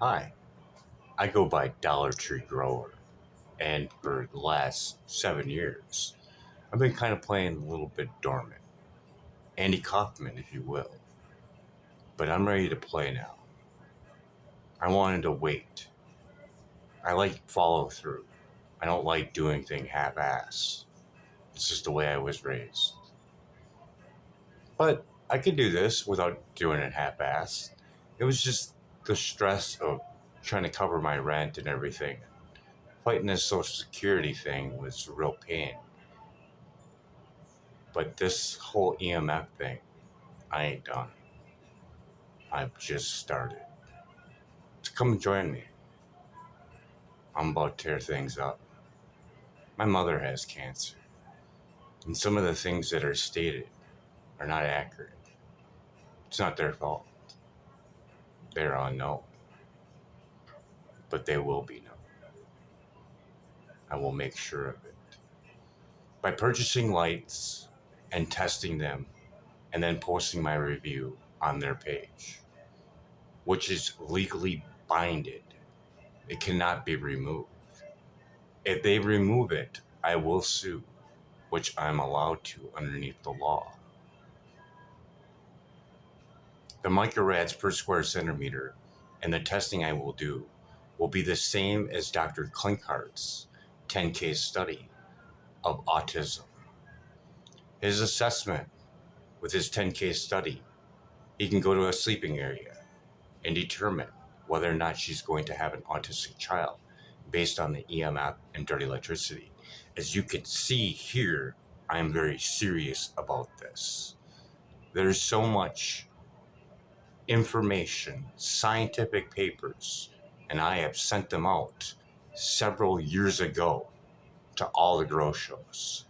Hi, I go by Dollar Tree Grower, and for the last 7 years, I've been kind of playing a little bit dormant. Andy Kaufman, if you will. But I'm ready to play now. I wanted to wait. I like follow through. I don't like doing things half ass. It's just the way I was raised. But I could do this without doing it half ass. It was just the stress of trying to cover my rent and everything. Fighting this Social Security thing was a real pain. But this whole EMF thing, I ain't done. I've just started. So come join me. I'm about to tear things up. My mother has cancer, and some of the things that are stated are not accurate. It's not their fault. They're unknown, but they will be known. I will make sure of it. By purchasing lights and testing them, and then posting my review on their page, which is legally binded. It cannot be removed. If they remove it, I will sue, which I'm allowed to underneath the law. The microrads per square centimeter and the testing I will do will be the same as Dr. Klinkhart's 10-case study of autism. His assessment with his 10-case study, he can go to a sleeping area and determine whether or not she's going to have an autistic child based on the EMF and dirty electricity. As you can see here, I am very serious about this. There's so much information, scientific papers, and I have sent them out several years ago to all the grow shows,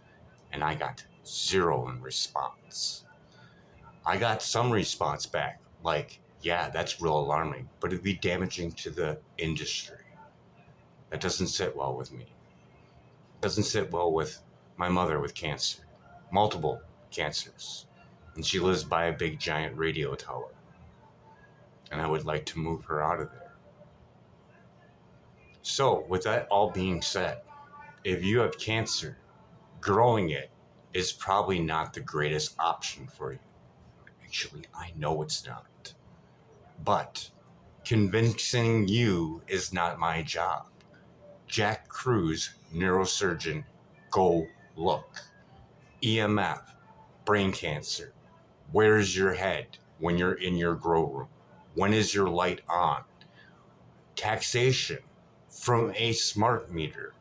and I got zero in response. I got some response back, like, yeah, that's real alarming, but it'd be damaging to the industry. That doesn't sit well with me. It doesn't sit well with my mother with cancer, multiple cancers, and she lives by a big giant radio tower, and I would like to move her out of there. So, with that all being said, if you have cancer, growing it is probably not the greatest option for you. Actually, I know it's not. But convincing you is not my job. Jack Kruse, neurosurgeon, go look. EMF, brain cancer. Where's your head when you're in your grow room? When is your light on? Taxation from a smart meter.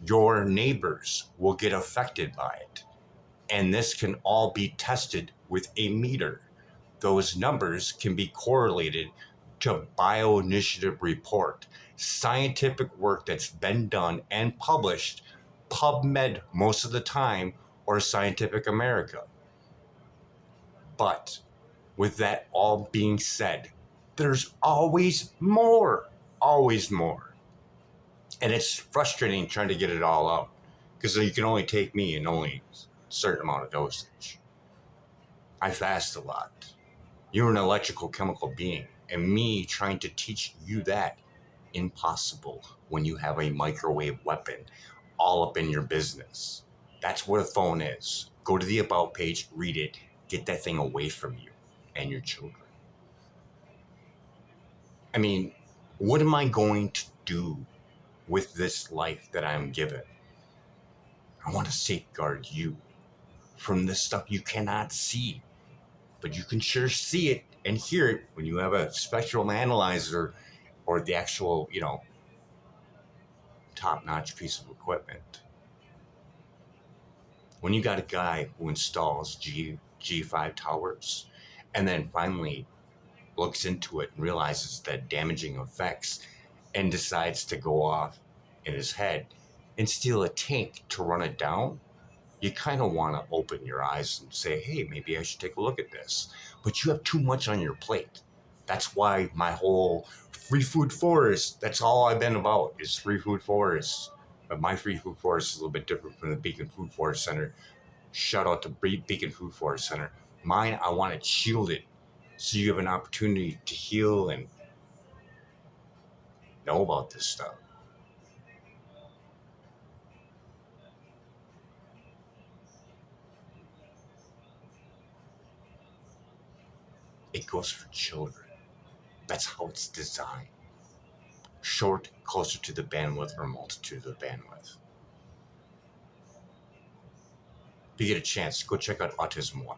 Your neighbors will get affected by it. And this can all be tested with a meter. Those numbers can be correlated to bioinitiative report, scientific work that's been done and published, PubMed most of the time, or Scientific America. But with that all being said, there's always more, always more. And it's frustrating trying to get it all out because you can only take me in only a certain amount of dosage. I fast a lot. You're an electrical chemical being, and me trying to teach you that, impossible when you have a microwave weapon all up in your business. That's what a phone is. Go to the About page, read it, get that thing away from you and your children. I mean, what am I going to do with this life that I'm given? I want to safeguard you from the stuff you cannot see, but you can sure see it and hear it when you have a spectral analyzer or the actual, top-notch piece of equipment. When you got a guy who installs G5 towers and then finally looks into it and realizes the damaging effects and decides to go off in his head and steal a tank to run it down, you kind of want to open your eyes and say, hey, maybe I should take a look at this. But you have too much on your plate. That's why my whole free food forest, that's all I've been about, is free food forests. But my free food forest is a little bit different from the Beacon Food Forest Center. Shout out to Beacon Food Forest Center. Mine, I want it shielded so you have an opportunity to heal and know about this stuff. It goes for children. That's how it's designed. Short, closer to the bandwidth, or multitude of the bandwidth. If you get a chance, go check out AutismOne.